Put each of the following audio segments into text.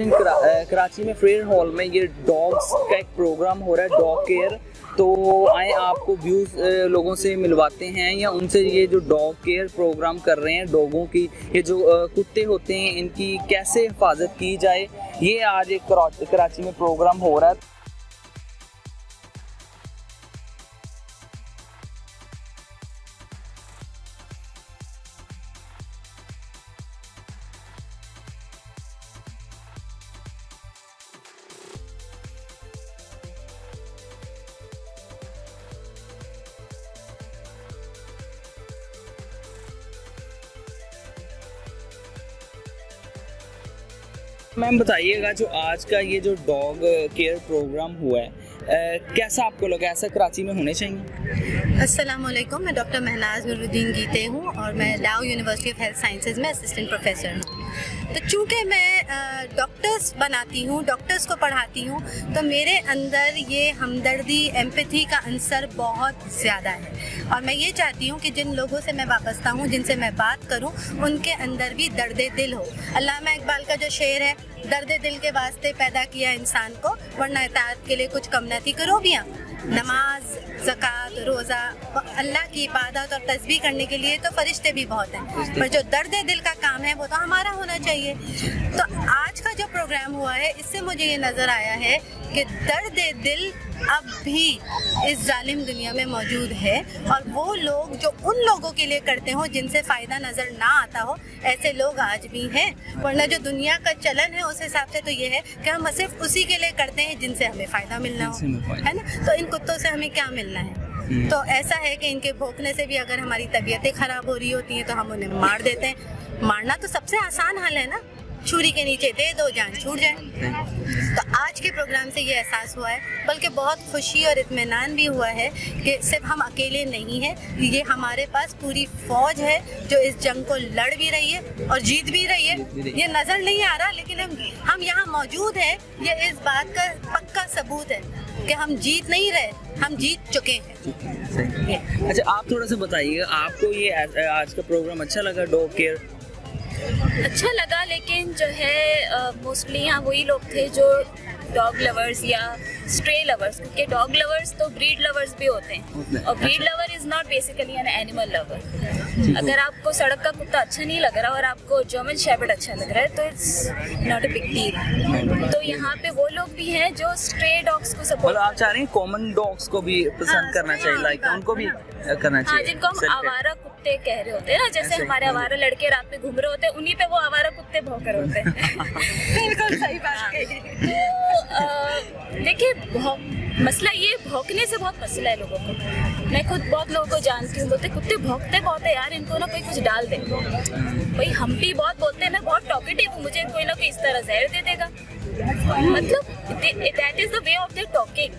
कराची में फ्रेयर हॉल में ये डॉग्स का एक प्रोग्राम हो रहा है, डॉग केयर। तो आए आपको व्यूज़ लोगों से मिलवाते हैं या उनसे ये जो डॉग केयर प्रोग्राम कर रहे हैं, डॉगों की ये जो कुत्ते होते हैं इनकी कैसे हिफाजत की जाए, ये आज एक कराची में प्रोग्राम हो रहा है। मैम बताइएगा, जो आज का ये जो डॉग केयर प्रोग्राम हुआ है कैसा आपको लगा, ऐसा कराची में होने चाहिए? अस्सलाम वालेकुम, मैं डॉक्टर महनाज नूरुद्दीन गीते हूँ और मैं लाओ यूनिवर्सिटी ऑफ हेल्थ साइंसेज में असिस्टेंट प्रोफेसर हूँ। तो चूँकि मैं डॉक्टर्स बनाती हूँ, डॉक्टर्स को पढ़ाती हूँ, तो मेरे अंदर ये हमदर्दी, एम्पैथी का अंसर बहुत ज़्यादा है और मैं ये चाहती हूँ कि जिन लोगों से मैं वाबस्ता हूँ, जिनसे मैं बात करूँ, उनके अंदर भी दर्द दिल हो। अल्लामा इकबाल का जो शेर है, दर्द दिल के वास्ते पैदा किया इंसान को, वरना इताअत के लिए कुछ कम न थी करोबियाँ। नमाज, ज़कात, रोज़ा, अल्लाह की इबादत और तस्बीह करने के लिए तो फरिश्ते भी बहुत हैं, पर जो दर्द दिल का काम है वो तो हमारा होना चाहिए। तो आज का जो प्रोग्राम हुआ है, इससे मुझे ये नज़र आया है कि दर्द दिल अब भी इस जालिम दुनिया में मौजूद है और वो लोग जो उन लोगों के लिए करते हो जिनसे फ़ायदा नज़र ना आता हो, ऐसे लोग आज भी हैं। वरना जो दुनिया का चलन है उस हिसाब से तो ये है कि हम सिर्फ उसी के लिए करते हैं जिनसे हमें फ़ायदा मिलना हो, है ना। तो इन कुत्तों से हमें क्या मिलना है? तो ऐसा है कि इनके भौंकने से भी अगर हमारी तबीयतें ख़राब हो रही होती हैं तो हम उन्हें मार देते हैं। मारना तो सबसे आसान हल है ना, छुरी के नीचे दे दो, जान छूट जाए। तो आज के प्रोग्राम से ये एहसास हुआ है, बल्कि बहुत खुशी और इत्मीनान भी हुआ है कि सिर्फ हम अकेले नहीं हैं, ये हमारे पास पूरी फौज है जो इस जंग को लड़ भी रही है और जीत भी रही है। ये नज़र नहीं आ रहा, लेकिन हम यहाँ मौजूद हैं, ये इस बात का पक्का सबूत है कि हम जीत नहीं रहे, हम जीत चुके हैं। अच्छा, आप थोड़ा सा बताइएगा, आपको ये आज का प्रोग्राम अच्छा लगा, डॉग केयर? अच्छा लगा, लेकिन जो है मोस्टली यहाँ वही लोग थे जो डॉग लवर्स या स्ट्रे लवर्स, क्योंकि डॉग लवर्स तो ब्रीड लवर्स भी होते हैं और breed lover is not basically an animal lover. अगर आपको सड़क का कुत्ता अच्छा नहीं लग रहा और आपको जर्मन शेफर्ड अच्छा लग रहा है तो it's not a big deal. तो यहाँ पे वो लोग भी हैं जो स्ट्रे डॉग्स को सपोर्ट, आप चाह रहे हैं कॉमन डॉग्स को भी पसंद करना चाहिए, लाइक उनको भी करना चाहिए। जिनको हम आवारा कुत्ते कह रहे होते हैं ना, जैसे हमारे आवारा लड़के रात में घूम रहे होते हैं, उन्हीं पे वो आवारा कुत्ते भौंक रहे होते हैं। बिल्कुल सही बात कही। तो देखिए, मसला ये भौंकने से बहुत मसला है लोगों को। मैं खुद बहुत लोगों को जानती हूँ, बोलते कुत्ते भौंकते बहुत है यार, इनको ना कोई कुछ डाल दे। भाई हम भी बहुत बोलते हैं, मैं बहुत टॉकेटिव हूँ, मुझे कोई ना कोई इस तरह जहर दे देगा। मतलब that is the way of their talking.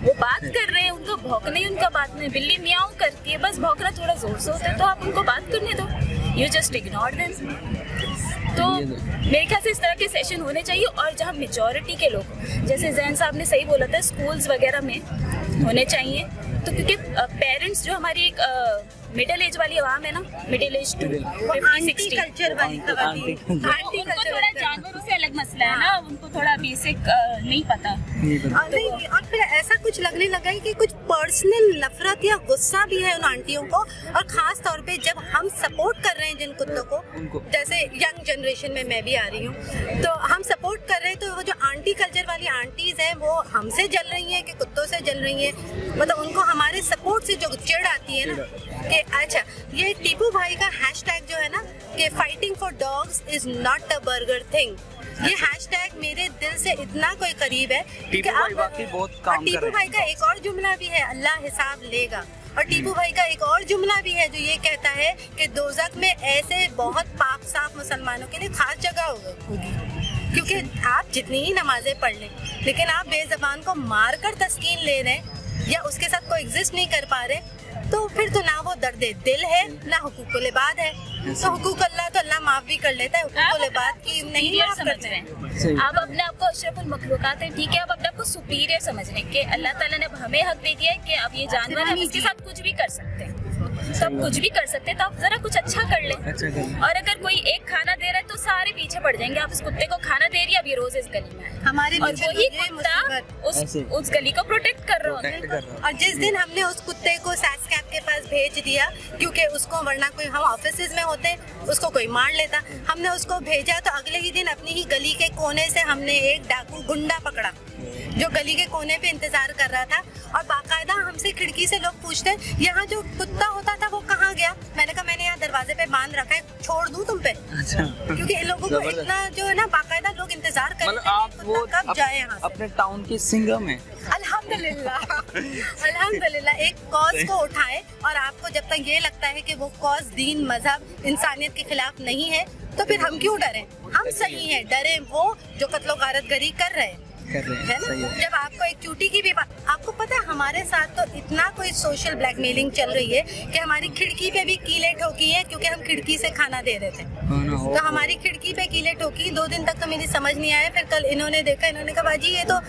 वो बात कर रहे हैं, उनको भौंकना ही उनका बात नहीं। बिल्ली मियाऊ करती है, बस भौंकना थोड़ा जोर से होता है, तो आप उनको बात करने दो, यू जस्ट इग्नोर देम। तो मेरे ख्याल से इस तरह के सेशन होने चाहिए और जहाँ मेजॉरिटी के लोग, जैसे जैन साहब ने सही बोला था, स्कूल्स वगैरह में होने चाहिए। तो क्योंकि पेरेंट्स जो हमारी एक मिडिल एज वाली आवाम है ना, मिडिल एज टू 50-60 कल्चर वाली उनको थोड़ा जानवरों से अलग मसला है ना, उनको थोड़ा बेसिक नहीं पता। और फिर ऐसा कुछ लगने लगा है कि कुछ पर्सनल नफरत या गुस्सा भी है उन आंटियों को, और खास तौर पे जब हम सपोर्ट कर रहे हैं जिन कुत्तों को, जैसे यंग जनरेशन में मैं भी आ रही हूँ, तो हम सपोर्ट कर रहे हैं, तो वो जो आंटी कल्चर वाली आंटीज हैं वो हमसे जल रही हैं कि कुत्तों से जल रही हैं। मतलब उनको हमारे सपोर्ट से जो चिढ़ आती है ना कि अच्छा, ये टीपू भाई का हैशटैग जो है ना कि fighting for dogs is not a burger thing, ये हैशटैग मेरे दिल से इतना कोई करीब है। टीपू भाई वाकई बहुत काम कर रहे हैं। टीपू भाई का एक और जुमला भी है, अल्लाह हिसाब लेगा। और टीपू भाई का एक और जुमला भी है जो ये कहता है कि दोज़ख में ऐसे बहुत पाक साफ मुसलमानों के लिए खास जगह होगी, क्योंकि आप जितनी ही नमाजें पढ़ लें, लेकिन आप बेज़बान को मार कर तस्कीन ले रहे हैं या उसके साथ कोई एग्जिस्ट नहीं कर पा रहे, तो फिर तो ना वो दर्द दिल है ना हुकूकुल इबाद है। तो हुकूक अल्लाह तो अल्लाह माफ भी कर लेता है, हुकूकुल इबाद की नहीं माफ करते हैं। आप अपने आप को अशरफुल मखलूकात है, ठीक है, आप अपने आप को सुपीरियर समझ रहे हैं कि अल्लाह ताला ने हमें हक दे दिया है कि अब ये जानवर हम इसके साथ कुछ भी कर सकते हैं। तो आप कुछ भी कर सकते हैं, तो आप जरा कुछ अच्छा कर लें। और अगर कोई एक खाना दे रहा है तो सारे पीछे पड़ जाएंगे, आप इस कुत्ते को खाना दे रही है, अब ये रोज इस गली में है, हमारे और वही कुत्ता उस गली को प्रोटेक्ट कर रहा होता है। और जिस दिन हमने उस कुत्ते को सैस्कैप के पास भेज दिया, क्योंकि उसको वरना कोई हम ऑफिस में होते उसको कोई मार लेता, हमने उसको भेजा तो अगले ही दिन अपनी ही गली के कोने से हमने एक डाकू गुंडा पकड़ा जो गली के कोने पे इंतजार कर रहा था। और बाकायदा हमसे खिड़की से लोग पूछते यहाँ जो कुत्ता होता था वो कहाँ गया। मैंने कहा मैंने यहाँ दरवाजे पे बांध रखा है, छोड़ दूं तुम पे। अच्छा। क्योंकि इन लोगों को इतना जो है ना बाकायदा लोग इंतजार कर रहे हैं कि कुत्ता कब जाए यहाँ से। अपने टाउन की सिंघम है। अल्हम्दुलिल्लाह अल्हम्दुलिल्लाह एक कॉज को उठाए, और आपको जब तक ये लगता है कि वो कॉज दीन मजहब इंसानियत के खिलाफ नहीं है तो फिर हम क्यों डरें। हम सही हैं, डरे वो जो कत्लो गारतगरी कर रहे हैं, है ना। जब आपको एक चूटी की भी आपको पता है हमारे साथ तो इतना कोई सोशल ब्लैकमेलिंग चल रही है कि हमारी खिड़की पे भी कीले ठोकी है, क्योंकि हम खिड़की से खाना दे रहे थे तो हमारी खिड़की पे कीले ठोकी। 2 दिन तक तो मेरी समझ नहीं आया, फिर कल इन्होंने देखा, इन्होंने कहा बाजी ये तो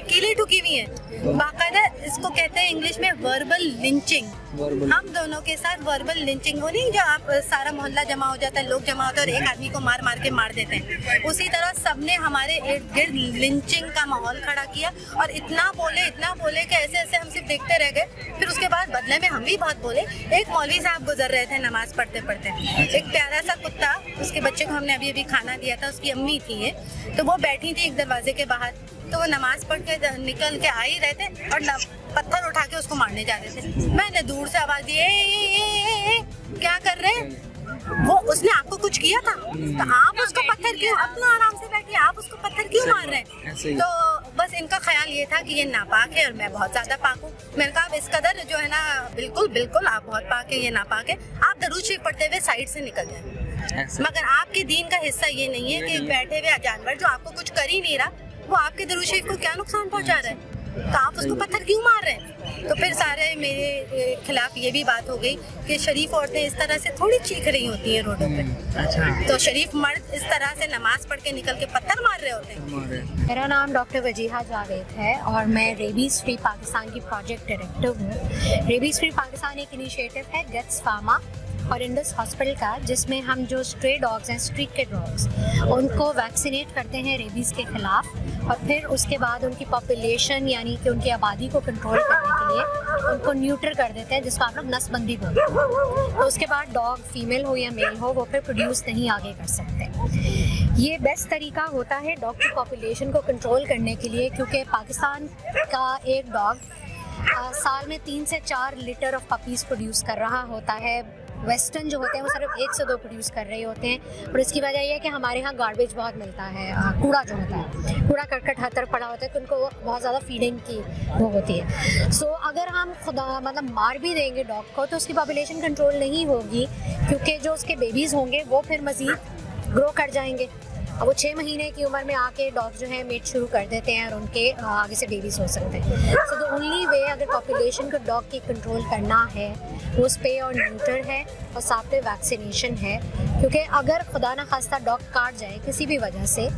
कीले ठुकी हुई है। बाकायदा इसको कहते हैं इंग्लिश में वर्बल लिंचिंग। हम दोनों के साथ वर्बल लिंचिंग हो नहीं, जो आप सारा मोहल्ला जमा हो जाता है, लोग जमा होते हैं और एक आदमी को मार मार के मार देते हैं, उसी तरह सबने हमारे इर्द गिर्द लिंचिंग का माहौल खड़ा किया। और इतना बोले कि ऐसे ऐसे हम सिर्फ देखते रह गए। फिर उसके बाद बदले में हम भी बहुत बोले। एक मौलवी साहब गुजर रहे थे नमाज पढ़ते पढ़ते, एक प्यारा सा कुत्ता, उसके बच्चे को हमने अभी खाना दिया था, उसकी अम्मी थी ये, तो वो बैठी थी एक दरवाजे के बाहर, तो वो नमाज पढ़ के निकल के आ ही रहे थे और पत्थर उठा के उसको मारने जा रहे थे। मैंने दूर से आवाज दी, क्या कर रहे हैं वो, उसने आपको कुछ किया था तो आप उसको पत्थर क्यों, अपना आराम से बैठिए, आप उसको पत्थर क्यों मार रहे हैं। तो बस इनका ख्याल ये था कि ये नापाक है और मैं बहुत ज्यादा पाक हूँ। मैंने कहा आप इस कदर जो है ना, बिल्कुल बिल्कुल आप बहुत पाक है, ये नापाक है, आप दरूद शरीफ पढ़ते हुए साइड से निकल जाए। मगर आपके दीन का हिस्सा ये नहीं है कि बैठे हुए जानवर जो आपको कुछ कर ही नहीं रहा, वो आपके दरूद शरीफ को क्या नुकसान पहुँचा रहा है, तो आप उसको पत्थर क्यों मार रहे हैं। तो फिर सारे मेरे खिलाफ ये भी बात हो गई कि शरीफ औरतें इस तरह से थोड़ी चीख रही होती हैं रोडों पे। अच्छा। तो शरीफ मर्द इस तरह से नमाज पढ़ के निकल के पत्थर मार रहे होते हैं। मेरा नाम डॉक्टर वजीहा जावेद है और मैं रेबीज फ्री पाकिस्तान की प्रोजेक्ट डायरेक्टर हूँ। रेबीज फ्री पाकिस्तान एक इनिशिएटिव है गेट्स फार्मा और इंडस हॉस्पिटल का, जिसमें हम जो स्ट्रे डॉग्स हैं, स्ट्रीट के डॉग्स, उनको वैक्सीनेट करते हैं रेबीज़ के ख़िलाफ़, और फिर उसके बाद उनकी पॉपुलेशन यानी कि उनकी आबादी को कंट्रोल करने के लिए उनको न्यूट्र कर देते हैं, जिसको आप लोग नसबंदी बोलते हैं। तो उसके बाद डॉग फीमेल हो या मेल हो वो फिर प्रोड्यूस नहीं आगे कर सकते। ये बेस्ट तरीका होता है डॉग की पॉपुलेशन को कंट्रोल करने के लिए, क्योंकि पाकिस्तान का एक डॉग साल में 3 से 4 लीटर ऑफ पपीज़ प्रोड्यूस कर रहा होता है। वेस्टर्न जो होते हैं वो सिर्फ 1 से 2 प्रोड्यूस कर रहे होते हैं, और इसकी वजह यह है कि हमारे यहाँ गार्बेज बहुत मिलता है, कूड़ा जो होता है, कूड़ा करकट हर तरफ पड़ा होता है, तो उनको बहुत ज़्यादा फीडिंग की वो होती है। सो अगर हम खुदा मतलब मार भी देंगे डॉग को तो उसकी पॉपुलेशन कंट्रोल नहीं होगी, क्योंकि जो उसके बेबीज़ होंगे वो फिर मज़ीद ग्रो कर जाएंगे, और वो 6 महीने की उम्र में आके डॉग जो है मेट शुरू कर देते हैं और उनके आगे से बेबीज हो सकते हैं। सो द ओनली वे अगर पॉपुलेशन को डॉग की कंट्रोल करना है वो स्पे और न्यूटर है और साथ में वैक्सीनेशन है, क्योंकि अगर खुदा न खास्ता डॉग काट जाए किसी भी वजह से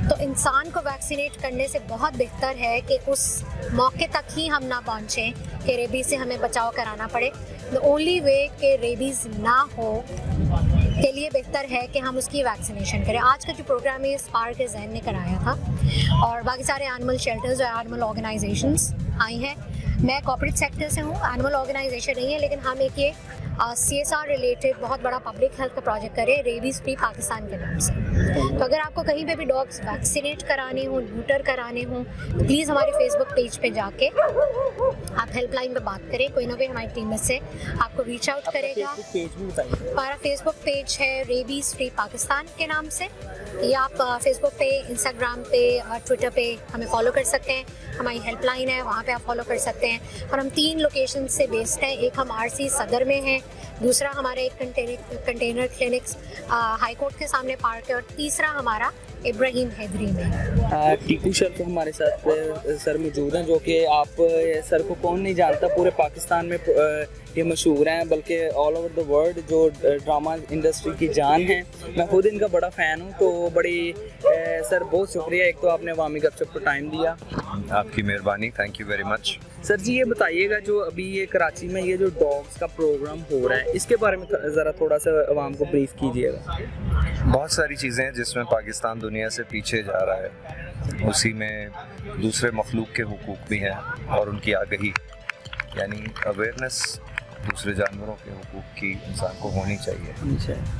तो इंसान को वैक्सीनेट करने से बहुत बेहतर है कि उस मौके तक ही हम ना पहुँचें कि रेबीज़ से हमें बचाव कराना पड़े। द ओनली वे कि रेबीज़ ना हो के लिए बेहतर है कि हम उसकी वैक्सीनेशन करें। आज का जो प्रोग्राम है स्पार्क के जहन ने कराया था और बाकी सारे एनिमल शेल्टर्स और एनिमल ऑर्गेनाइजेशंस आई हैं। मैं कॉर्पोरेट सेक्टर से हूँ, एनिमल ऑर्गेनाइजेशन नहीं है, लेकिन हम एक ये CSR रिलेटेड बहुत बड़ा पब्लिक हेल्थ का प्रोजेक्ट करें रेबीज़ फ्री पाकिस्तान के नाम से। तो अगर आपको कहीं पे भी डॉग्स वैक्सीनेट कराने हों, न्यूटर कराने हों, तो प्लीज़ हमारे फेसबुक पेज पे जाके आप हेल्पलाइन पे बात करें, कोई ना कोई हमारी टीम में से आपको रीच आउट करेगा। हमारा फेसबुक पेज है रेबीज़ फ्री पाकिस्तान के नाम से, या आप फेसबुक पे, इंस्टाग्राम पे और ट्विटर पे हमें फॉलो कर सकते हैं। हमारी हेल्पलाइन है, वहाँ पे आप फॉलो कर सकते हैं। और हम 3 लोकेशन से बेस्ड हैं, एक हम RC सदर में हैं, दूसरा हमारा एक कंटेनर क्लिनिक्स हाई कोर्ट के सामने पार्क है, और तीसरा हमारा इब्राहिम हैदरी में। टीकू सर तो हमारे साथ सर मौजूद हैं, जो कि आप सर को कौन नहीं जानता, पूरे पाकिस्तान में ये मशहूर हैं, बल्कि ऑल ओवर द वर्ल्ड जो ड्रामा इंडस्ट्री की जान है। मैं खुद इनका बड़ा फ़ैन हूँ, तो बड़ी सर बहुत शुक्रिया, एक तो आपने अवामी गपशप को टाइम दिया। आपकी मेहरबानी, thank you very much. Sir जी ये बताइएगा, जो अभी ये कराची में ये जो डॉग्स का प्रोग्राम हो रहा है, इसके बारे में ज़रा थोड़ा सा आवाम को ब्रीफ कीजिएगा। बहुत सारी चीज़ें हैं जिसमें पाकिस्तान दुनिया से पीछे जा रहा है, उसी में दूसरे मखलूक के हुकूक भी हैं और उनकी आगही, यानी अवेयरनेस दूसरे जानवरों के हुकूक की इंसान को होनी चाहिए।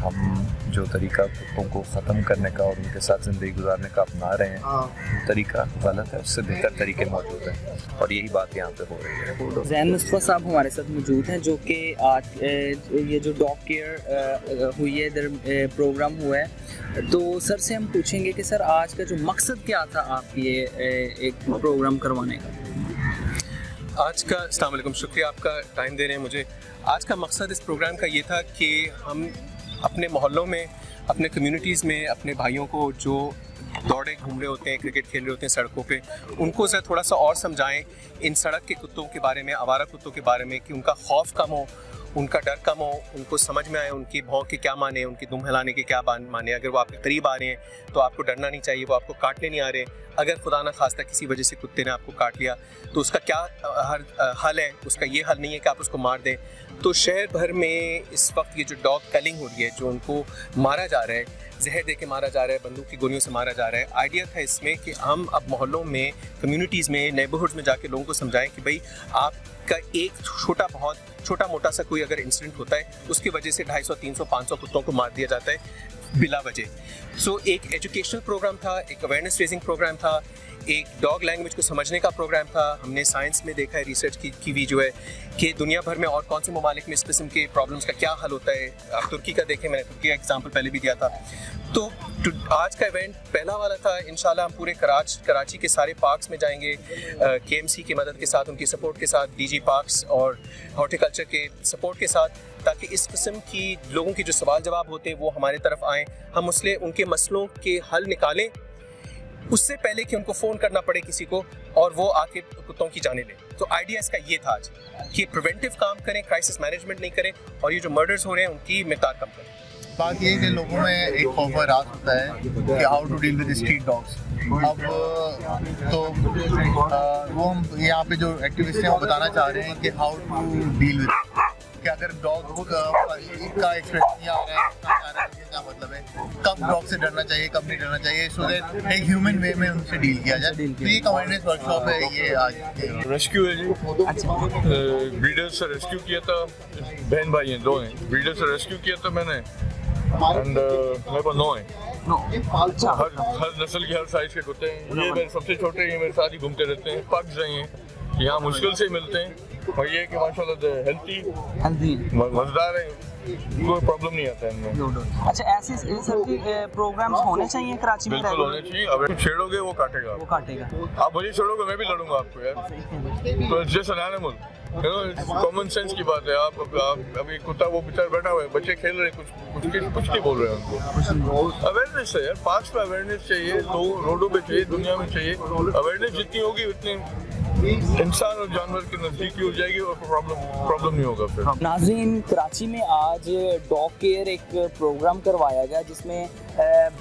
हम जो तरीका कुत्तों को ख़त्म करने का और उनके साथ ज़िंदगी गुजारने का अपना रहे हैं, वो तरीका गलत है, उससे बेहतर तरीके मौजूद हैं और यही बात यहाँ पे हो रही है। ज़ैन मुस्तफ़ा साहब हमारे साथ मौजूद हैं, जो कि आज ये जो डॉग केयर हुई है, इधर प्रोग्राम हुआ है, तो सर से हम पूछेंगे कि सर आज का जो मकसद क्या था आपकी ये एक प्रोग्राम करवाने का। आज का अस्सलाम वालेकुम, शुक्रिया आपका टाइम दे रहे हैं मुझे। आज का मकसद इस प्रोग्राम का ये था कि हम अपने मोहल्लों में, अपने कम्युनिटीज़ में, अपने भाइयों को जो दौड़े घूम रहे होते हैं, क्रिकेट खेल रहे होते हैं सड़कों पे, उनको ज़रा थोड़ा सा और समझाएं इन सड़क के कुत्तों के बारे में, आवारा कुत्तों के बारे में, कि उनका खौफ कम हो, उनका डर कम हो, उनको समझ में आए उनकी भौंक के क्या माने, उनकी दुम हिलाने के क्या माने। अगर वो आपके करीब आ रहे हैं तो आपको डरना नहीं चाहिए, वो आपको काटने नहीं आ रहे। अगर खुदा ना खास्ता किसी वजह से कुत्ते ने आपको काट लिया तो उसका क्या हल है, उसका ये हल नहीं है कि आप उसको मार दें। तो शहर भर में इस वक्त ये जो डॉग कलिंग हो रही है, जो उनको मारा जा रहा है, जहर दे के मारा जा रहा है, बंदूक की गोलियों से मारा जा रहा है, आइडिया था इसमें कि हम अब मोहल्लों में, कम्युनिटीज़ में, नेबरहुड्स में जाके लोगों को समझाएं कि भाई आपका एक छोटा मोटा सा कोई अगर इंसिडेंट होता है, उसकी वजह से 250, 300, 500 कुत्तों को मार दिया जाता है बिला वजह। सो एक एजुकेशनल प्रोग्राम था, एक अवेयरनेस रेजिंग प्रोग्राम था, एक डॉग लैंग्वेज को समझने का प्रोग्राम था। हमने साइंस में देखा है, रिसर्च की भी जो है कि दुनिया भर में और कौन से ममालिक में इस किस्म के प्रॉब्लम्स का क्या हल होता है। आप तुर्की का देखें, मैंने तुर्की का एग्जांपल पहले भी दिया था। तो आज का इवेंट पहला वाला था। इंशाल्लाह हम पूरे कराची के सारे पार्क्स में जाएंगे KMC की मदद के साथ, उनकी सपोर्ट के साथ, DG पार्क्स और हॉर्टिकल्चर के सपोर्ट के साथ, ताकि इस किस्म की लोगों की जो सवाल जवाब होते हैं वो हमारे तरफ आएँ, हम उनके मसलों के हल निकालें उससे पहले कि उनको फ़ोन करना पड़े किसी को और वो आके कुत्तों की जाने लें। तो आइडिया इसका ये था आज कि प्रिवेंटिव काम करें, क्राइसिस मैनेजमेंट नहीं करें और ये जो मर्डर्स हो रहे हैं उनकी मिक़दार कम करें। बात ये है कि लोगों में एक खौफ और राज होता है कि how to deal with street dogs. अब तो वो हम यहाँ पे जो एक्टिविस्ट हैं वो बताना चाह रहे हैं कि हाउ टू डील विद, कि अगर डॉग का एक्सप्रेशन आ रहा है, क्या मतलब है, कब डॉग से डरना चाहिए, कब नहीं डरना चाहिए, सो दैट एक ह्यूमन वे में उनसे डील किया जाए। तो ये अवेयरनेस वर्कशॉप है, ये आज रेस्क्यू है जी। ब्रीडर से रेस्क्यू किया था, बहन भाई हैं, 2 हैं। ब्रीडर से रेस्क्यू किया था मैंने, एंड मेरे पास 9 हैं। हर नस्ल के हर साइज के कुत्ते हैं। ये मेरे सबसे छोटे, ये मेरे साथ ही घूमते रहते हैं। पग्स हैं, ये यहाँ मुश्किल से मिलते हैं और ये कि माशाल्लाह हेल्थी मजेदार है, कोई प्रॉब्लम नहीं आता है इनमें। अच्छा, ऐसे सभी प्रोग्राम्स होने चाहिए कराची में? बिल्कुल होने चाहिए। अगर छेड़ोगे वो काटेगा। आप मुझे छेड़ोगे मैं भी लड़ूंगा आपको यार। तो just an animal, common sense की बात है। आप अभी कुत्ता वो बेचारा बैठा हुआ है, बच्चे खेल रहे हैं, कुछ नहीं बोल रहे हैं उनको। अवेयरनेस है यार, पार्क्स पे अवेयरनेस चाहिए, रोडों पे चाहिए, दुनिया में चाहिए। अवेयरनेस जितनी होगी उतनी इंसान और जानवर के नजदीकी हो जाएगी और प्रॉब्लम नहीं होगा फिर। नाज़रीन, कराची में आज डॉग केयर एक प्रोग्राम करवाया गया जिसमें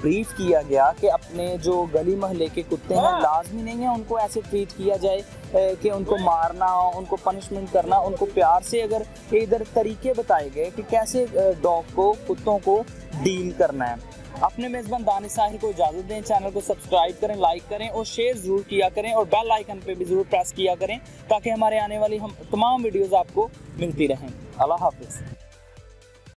ब्रीफ किया गया कि अपने जो गली मोहल्ले के कुत्ते हैं, लाजमी नहीं है उनको ऐसे ट्रीट किया जाए कि उनको मारना, उनको पनिशमेंट करना। उनको प्यार से अगर इधर तरीके बताए गए कि कैसे डॉग को, कुत्तों को डील करना है। अपने मेज़बान दानिश साहिल को इजाज़त दें। चैनल को सब्सक्राइब करें, लाइक करें और शेयर ज़रूर किया करें और बेल आइकन पे भी ज़रूर प्रेस किया करें ताकि हमारे आने वाली तमाम वीडियोज़ आपको मिलती रहें। अल्लाह हाफ़िज़।